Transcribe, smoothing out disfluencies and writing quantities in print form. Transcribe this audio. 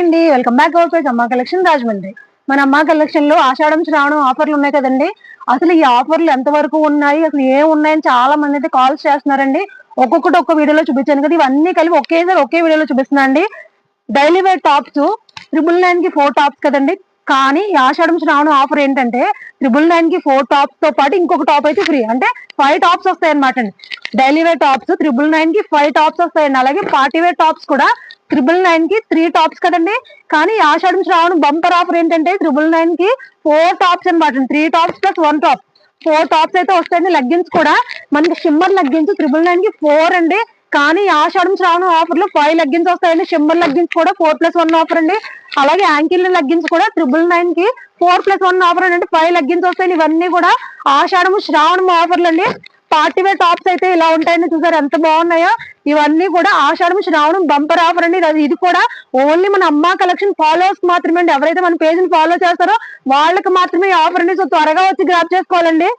అండి, welcome back our page అమ్మా collection Rajahmundry. మన అమ్మా కలెక్షన్ లో ఆషాఢం శ్రావణం ఆఫర్లు ఉన్నాయి కదండి. అసలు ఈ ఆఫర్లు ఎంత వరకు ఉన్నాయి, అసలు ఏం ఉన్నాయని చాలా మంది అయితే కాల్స్ చేస్తున్నారండి. ఒక్కొక్కటి ఒక్క వీడియోలో చూపించాను కదా, ఇవన్నీ కలిపి ఒకేసారి ఒకే వీడియోలో చూపిస్తున్నా అండి. డైలీ వేర్ టాప్స్ 999 కి 4 టాప్స్ కదండి. కానీ ఈ ఆషాఢం శ్రావణం ఆఫర్ ఏంటంటే 999 కి 4 టాప్స్ తో పాటు ఇంకొక టాప్ అయితే ఫ్రీ, అంటే 5 టాప్స్ వస్తాయి అనమాట అండి. డైలీ వేర్ టాప్స్ 999 కి 5 టాప్స్ వస్తాయండి. అలాగే పార్టీ వేర్ టాప్స్ కూడా 999 కి 3 టాప్స్ కదండి. కానీ ఈ ఆషాఢం శ్రావణం బంపర్ ఆఫర్ ఏంటంటే 999 కి 4 టాప్స్ అనమాట. 3 టాప్స్ ప్లస్ 1 టాప్, 4 టాప్స్ అయితే వస్తాయండి. లెగ్గిన్స్ కూడా మనకి షిమ్మర్ లెగ్గిన్స్ 999 కి 4 అండి. కానీ ఆషాఢం శ్రావణం ఆఫర్ లో 5 లెగ్గిన్స్ వస్తాయండి. షిమ్మర్ లెగ్గిన్స్ కూడా 4+1 ఆఫర్ అండి. అలాగే యాంకిల్ లెగ్గిన్స్ కూడా 999 కి 4+1 ఆఫర్ అండి, 5 లెగ్గిన్స్ వస్తాయి. ఇవన్నీ కూడా ఆషాఢం శ్రావణం ఆఫర్లు అండి. పార్టీ వేర్ టాప్స్ అయితే ఇలా ఉంటాయండి, చూసారు ఎంత బాగున్నాయో. ఇవన్నీ కూడా ఆషాఢం శ్రావణం బంపర్ ఆఫర్ అండి. ఇది కూడా ఓన్లీ మన అమ్మా కలెక్షన్ ఫాలోవర్స్ మాత్రమే అండి. ఎవరైతే మన పేజ్ ని ఫాలో చేస్తారో వాళ్ళకి మాత్రమే ఈ ఆఫర్ అండి. సో త్వరగా వచ్చి గ్రాప్ చేసుకోవాలండి.